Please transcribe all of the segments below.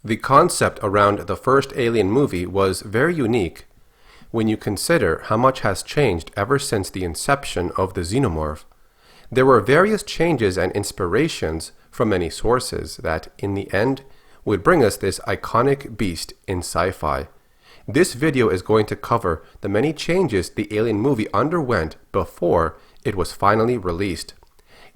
The concept around the first Alien movie was very unique when you consider how much has changed ever since the inception of the Xenomorph. There were various changes and inspirations from many sources that, in the end, would bring us this iconic beast in sci-fi. This video is going to cover the many changes the Alien movie underwent before it was finally released.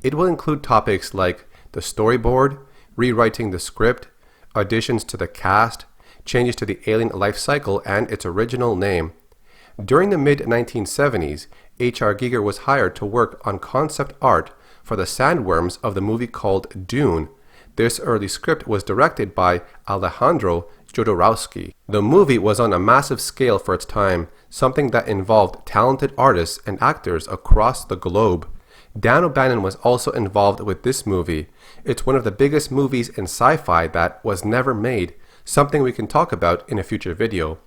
It will include topics like the storyboard, rewriting the script, additions to the cast, changes to the Alien life cycle and its original name. During the mid-1970s, H.R. Giger was hired to work on concept art for the sandworms of the movie called Dune. This early script was directed by Alejandro Jodorowsky. The movie was on a massive scale for its time, something that involved talented artists and actors across the globe. Dan O'Bannon was also involved with this movie. It's one of the biggest movies in sci-fi that was never made, something we can talk about in a future video.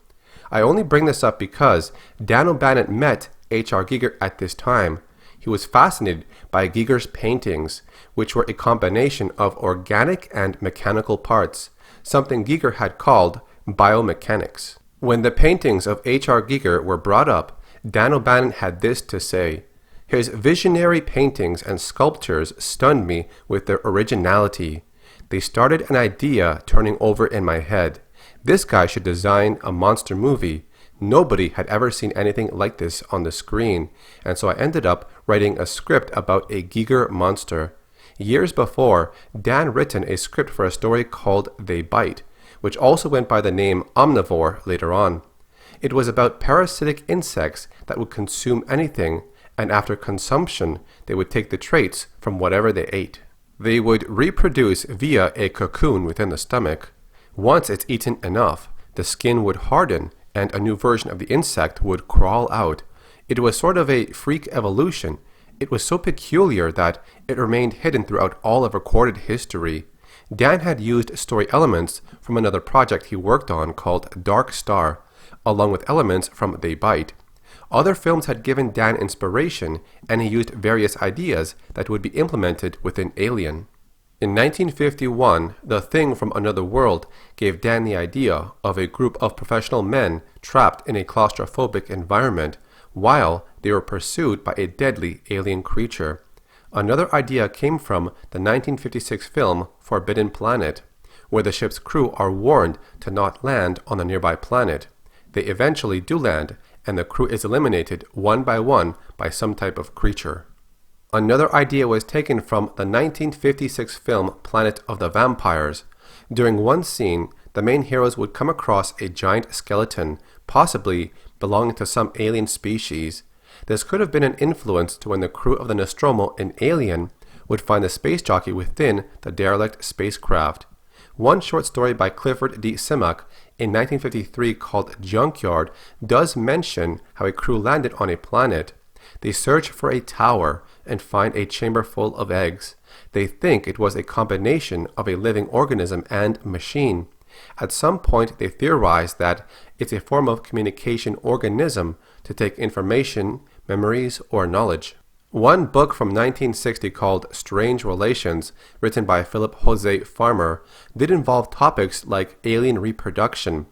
I only bring this up because Dan O'Bannon met H.R. Giger at this time. He was fascinated by Giger's paintings, which were a combination of organic and mechanical parts, something Giger had called biomechanics. When the paintings of H.R. Giger were brought up, Dan O'Bannon had this to say: "His visionary paintings and sculptures stunned me with their originality. They started an idea turning over in my head. This guy should design a monster movie. Nobody had ever seen anything like this on the screen, and so I ended up writing a script about a Giger monster." Years before, Dan written a script for a story called They Bite, which also went by the name Omnivore later on. It was about parasitic insects that would consume anything, and after consumption, they would take the traits from whatever they ate. They would reproduce via a cocoon within the stomach. Once it's eaten enough, the skin would harden and a new version of the insect would crawl out. It was sort of a freak evolution. It was so peculiar that it remained hidden throughout all of recorded history. Dan had used story elements from another project he worked on called Dark Star, along with elements from They Bite. Other films had given Dan inspiration, and he used various ideas that would be implemented within Alien. In 1951, The Thing from Another World gave Dan the idea of a group of professional men trapped in a claustrophobic environment while they were pursued by a deadly alien creature. Another idea came from the 1956 film Forbidden Planet, where the ship's crew are warned to not land on the nearby planet. They eventually do land, and the crew is eliminated one by some type of creature. Another idea was taken from the 1956 film Planet of the Vampires. During one scene, the main heroes would come across a giant skeleton, possibly belonging to some alien species. This could have been an influence to when the crew of the Nostromo in Alien would find the space jockey within the derelict spacecraft. One short story by Clifford D. Simak in 1953 called Junkyard does mention how a crew landed on a planet. They search for a tower and find a chamber full of eggs. They think it was a combination of a living organism and machine. At some point, they theorize that it's a form of communication organism to take information, memories, or knowledge. One book from 1960 called Strange Relations, written by Philip Jose Farmer, did involve topics like alien reproduction.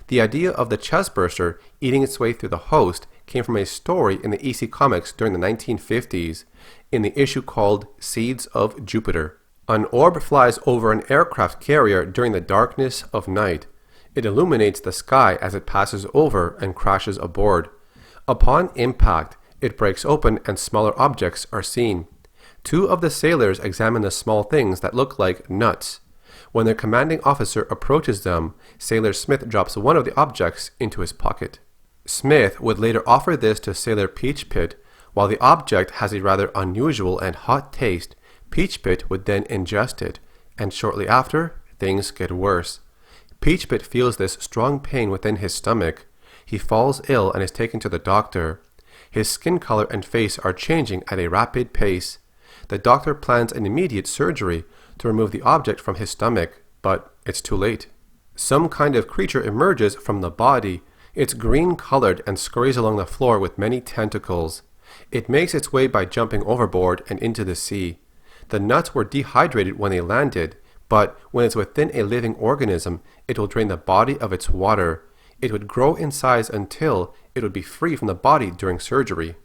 The idea of the chestburster eating its way through the host came from a story in the EC Comics during the 1950s, in the issue called Seeds of Jupiter. An orb flies over an aircraft carrier during the darkness of night. It illuminates the sky as it passes over and crashes aboard. Upon impact, it breaks open and smaller objects are seen. Two of the sailors examine the small things that look like nuts. When their commanding officer approaches them, Sailor Smith drops one of the objects into his pocket. Smith would later offer this to Sailor Peach Pit. While the object has a rather unusual and hot taste, Peach Pit would then ingest it, and shortly after, things get worse. Peach Pit feels this strong pain within his stomach. He falls ill and is taken to the doctor. His skin color and face are changing at a rapid pace. The doctor plans an immediate surgery to remove the object from his stomach, but it's too late. Some kind of creature emerges from the body. It's green-colored and scurries along the floor with many tentacles. It makes its way by jumping overboard and into the sea. The nuts were dehydrated when they landed, but when it's within a living organism, it will drain the body of its water. It would grow in size until it would be free from the body during surgery.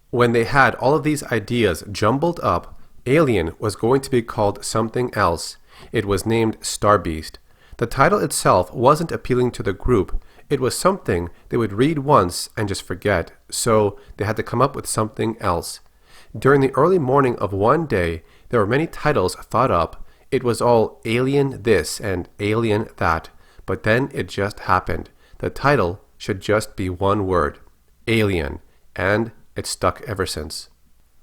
When they had all of these ideas jumbled up, Alien was going to be called something else. It was named StarBeast. The title itself wasn't appealing to the group. It was something they would read once and just forget, so they had to come up with something else. During the early morning of one day, there were many titles thought up. It was all Alien this and Alien that, but then it just happened. The title should just be one word, Alien, and it's stuck ever since.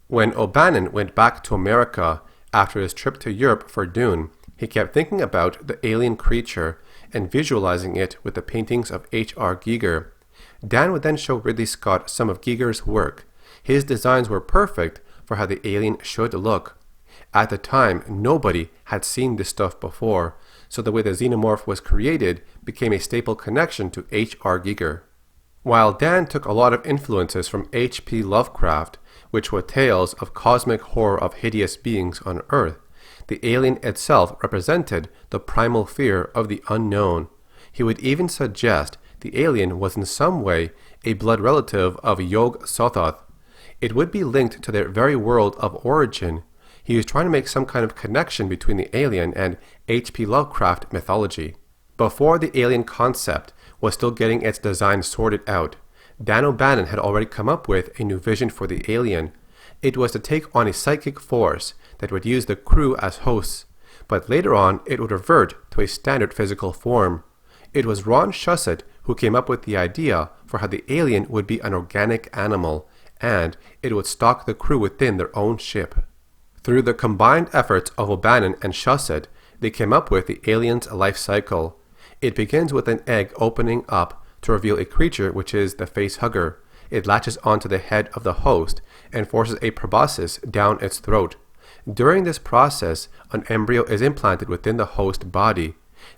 When O'Bannon went back to America after his trip to Europe for Dune, he kept thinking about the alien creature and visualizing it with the paintings of H.R. Giger. Dan would then show Ridley Scott some of Giger's work. His designs were perfect for how the alien should look. At the time, nobody had seen this stuff before, so the way the Xenomorph was created became a staple connection to H.R. Giger. While Dan took a lot of influences from H.P. Lovecraft, which were tales of cosmic horror of hideous beings on Earth, the alien itself represented the primal fear of the unknown. He would even suggest the alien was in some way a blood relative of Yog-Sothoth. It would be linked to their very world of origin. He was trying to make some kind of connection between the alien and H.P. Lovecraft mythology. Before the alien concept was still getting its design sorted out, Dan O'Bannon had already come up with a new vision for the alien. It was to take on a psychic force that would use the crew as hosts, but later on it would revert to a standard physical form. It was Ron Shusett who came up with the idea for how the alien would be an organic animal, and it would stock the crew within their own ship. Through the combined efforts of O'Bannon and Shusett, they came up with the alien's life cycle. It begins with an egg opening up to reveal a creature which is the FACEHUGGER. It latches onto the head of the host and forces a proboscis down its throat. During this process, an embryo is implanted within the host body.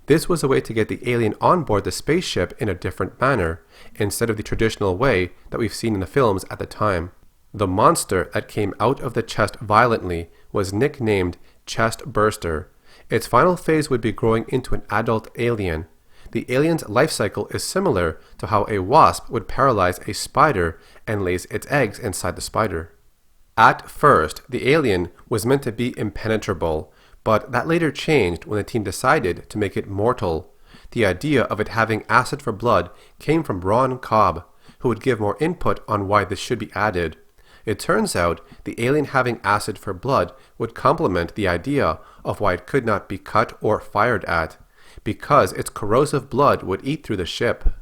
This was a way to get the alien on board the spaceship in a different manner, instead of the traditional way that we've seen in the films at the time. The monster that came out of the chest violently was nicknamed Chest Burster. Its final phase would be growing into an adult alien. The alien's life cycle is similar to how a wasp would paralyze a spider and lays its eggs inside the spider. At first, the alien was meant to be impenetrable, but that later changed when the team decided to make it mortal. The idea of it having acid for blood came from Ron Cobb, who would give more input on why this should be added. It turns out the alien having acid for blood would complement the idea of why it could not be cut or fired at, because its corrosive blood would eat through the ship.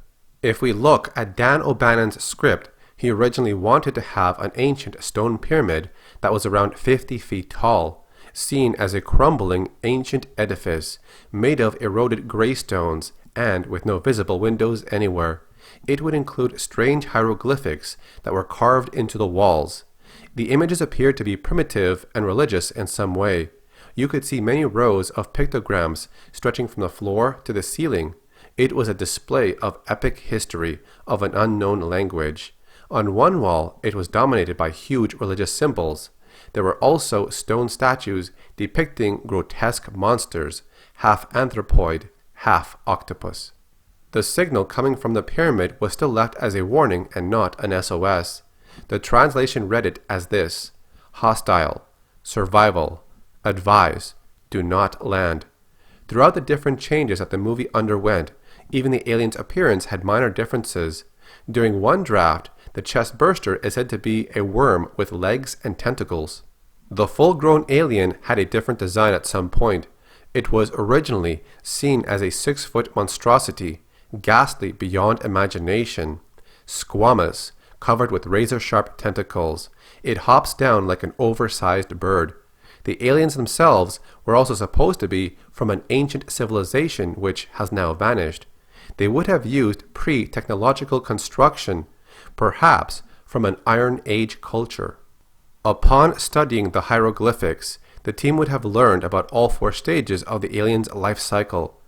If we look at Dan O'Bannon's script, he originally wanted to have an ancient stone pyramid that was around 50 feet tall, seen as a crumbling ancient edifice made of eroded gray stones and with no visible windows anywhere. It would include strange hieroglyphics that were carved into the walls. The images appeared to be primitive and religious in some way. You could see many rows of pictograms stretching from the floor to the ceiling. It was a display of epic history of an unknown language. On one wall, it was dominated by huge religious symbols. There were also stone statues depicting grotesque monsters, half anthropoid, half octopus. The signal coming from the pyramid was still left as a warning and not an SOS. The translation read it as this: hostile, survival, advise, do not land. Throughout the different changes that the movie underwent, even the alien's appearance had minor differences. During one draft, the chest burster is said to be a worm with legs and tentacles. The full-grown alien had a different design at some point. It was originally seen as a 6-foot monstrosity, ghastly beyond imagination, squamous, covered with razor-sharp tentacles. It hops down like an oversized bird. The aliens themselves were also supposed to be from an ancient civilization which has now vanished. They would have used pre-technological construction, perhaps from an Iron Age culture. Upon studying the hieroglyphics, the team would have learned about all 4 stages of the alien's life cycle.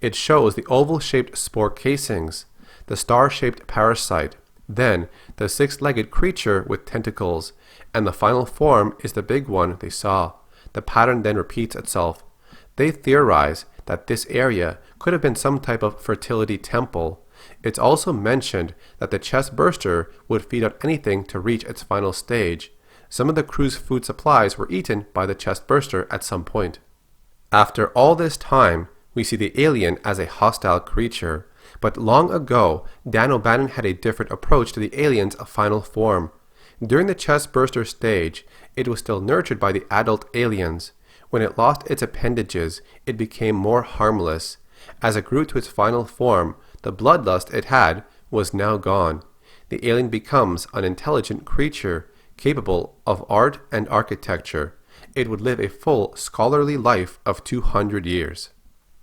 It shows the oval-shaped spore casings, the star-shaped parasite, then the 6-legged creature with tentacles, and the final form is the big one they saw. The pattern then repeats itself. They theorize that this area could have been some type of fertility temple. It's also mentioned that the chest burster would feed on anything to reach its final stage. Some of the crew's food supplies were eaten by the chest burster at some point. After all this time, we see the alien as a hostile creature, but long ago, Dan O'Bannon had a different approach to the alien's final form. During the chest burster stage, it was still nurtured by the adult aliens. When it lost its appendages, it became more harmless. As it grew to its final form, the bloodlust it had was now gone. The alien becomes an intelligent creature, capable of art and architecture. It would live a full scholarly life of 200 years.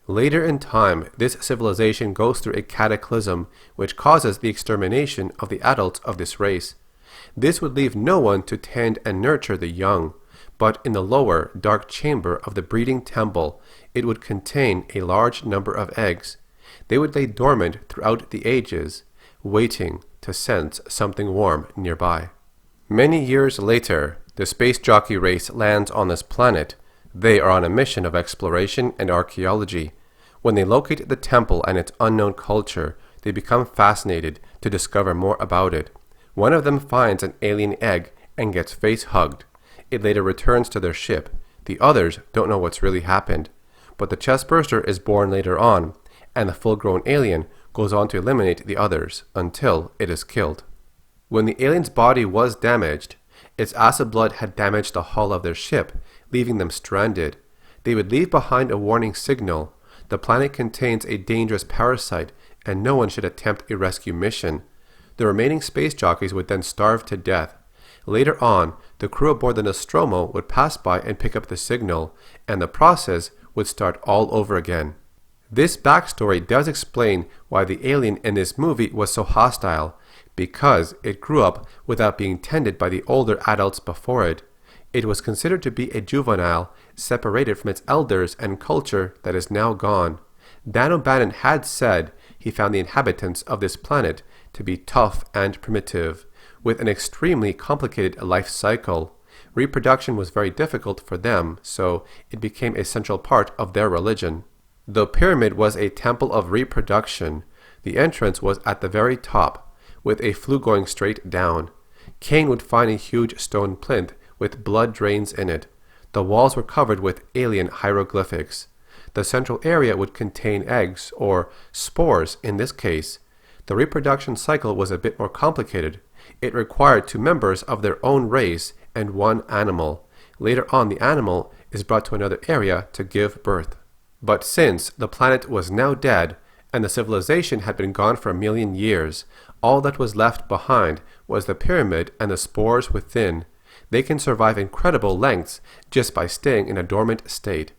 Later in time, this civilization goes through a cataclysm which causes the extermination of the adults of this race. This would leave no one to tend and nurture the young, but in the lower, dark chamber of the breeding temple, it would contain a large number of eggs. They would lay dormant throughout the ages, waiting to sense something warm nearby. Many years later, the space jockey race lands on this planet. They are on a mission of exploration and archaeology. When they locate the temple and its unknown culture, they become fascinated to discover more about it. One of them finds an alien egg and gets face-hugged. It later returns to their ship. The others don't know what's really happened. But the chest burster is born later on, and the full-grown alien goes on to eliminate the others until it is killed. When the alien's body was damaged, its acid blood had damaged the hull of their ship, leaving them stranded. They would leave behind a warning signal. The planet contains a dangerous parasite, and no one should attempt a rescue mission. The remaining space jockeys would then starve to death. Later on, the crew aboard the Nostromo would pass by and pick up the signal, and the process would start all over again. This backstory does explain why the alien in this movie was so hostile, because it grew up without being tended by the older adults before it. It was considered to be a juvenile, separated from its elders and culture that is now gone. Dan O'Bannon had said he found the inhabitants of this planet to be tough and primitive, with an extremely complicated life cycle. Reproduction was very difficult for them, so it became a central part of their religion. The pyramid was a temple of reproduction. The entrance was at the very top, with a flue going straight down. Kane would find a huge stone plinth with blood drains in it. The walls were covered with alien hieroglyphics. The central area would contain eggs, or spores in this case. The reproduction cycle was a bit more complicated. It required 2 members of their own race and 1 animal. Later on, the animal is brought to another area to give birth. But since the planet was now dead, and the civilization had been gone for 1,000,000 years, all that was left behind was the pyramid and the spores within. They can survive incredible lengths just by staying in a dormant state.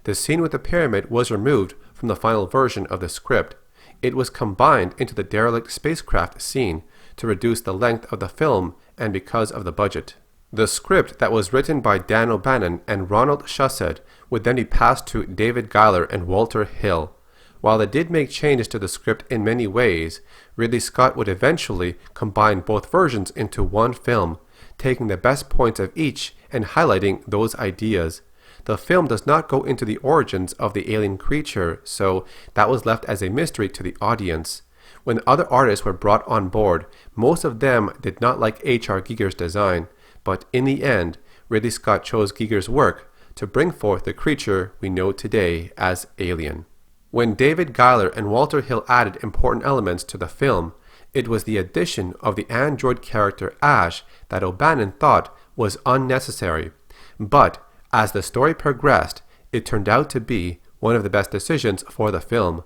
The scene with the pyramid was removed from the final version of the script. It was combined into the derelict spacecraft scene to reduce the length of the film and because of the budget. The script that was written by Dan O'Bannon and Ronald Shusett would then be passed to David Giler and Walter Hill. While they did make changes to the script in many ways, Ridley Scott would eventually combine both versions into one film, taking the best points of each and highlighting those ideas. The film does not go into the origins of the alien creature, so that was left as a mystery to the audience. When other artists were brought on board, most of them did not like H.R. Giger's design, but in the end, Ridley Scott chose Giger's work to bring forth the creature we know today as Alien. When David Giler and Walter Hill added important elements to the film, it was the addition of the android character Ash that O'Bannon thought was unnecessary. But as the story progressed, it turned out to be one of the best decisions for the film.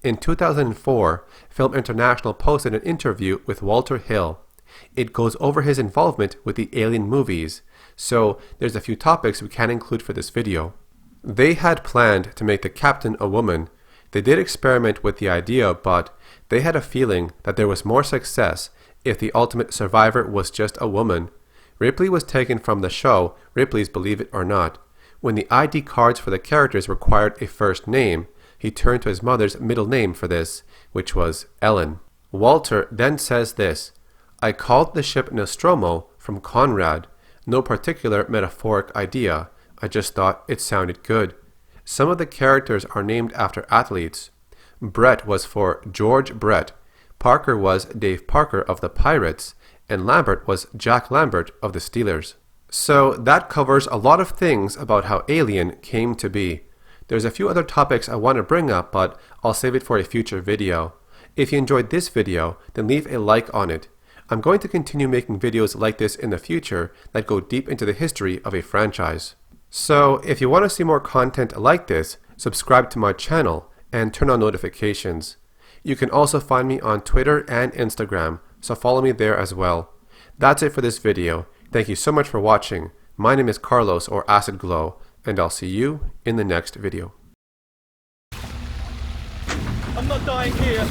In 2004, Film International posted an interview with Walter Hill. It goes over his involvement with the Alien movies, so there's a few topics we can include for this video. They had planned to make the captain a woman. They did experiment with the idea, but they had a feeling that there was more success if the ultimate survivor was just a woman. Ripley was taken from the show Ripley's Believe It or Not. When the ID cards for the characters required a first name, he turned to his mother's middle name for this, which was Ellen. Walter then says this: "I called the ship Nostromo from Conrad. No particular metaphoric idea. I just thought it sounded good. Some of the characters are named after athletes. Brett was for George Brett, Parker was Dave Parker of the Pirates, and Lambert was Jack Lambert of the Steelers. So that covers a lot of things about how Alien came to be. There's a few other topics I want to bring up, but I'll save it for a future video. If you enjoyed this video, then leave a like on it. I'm going to continue making videos like this in the future that go deep into the history of a franchise. So if you want to see more content like this, subscribe to my channel and turn on notifications. You can also find me on Twitter and Instagram, so follow me there as well. That's it for this video. Thank you so much for watching. My name is Carlos or Acid Glow, and I'll see you in the next video. I'm not dying here.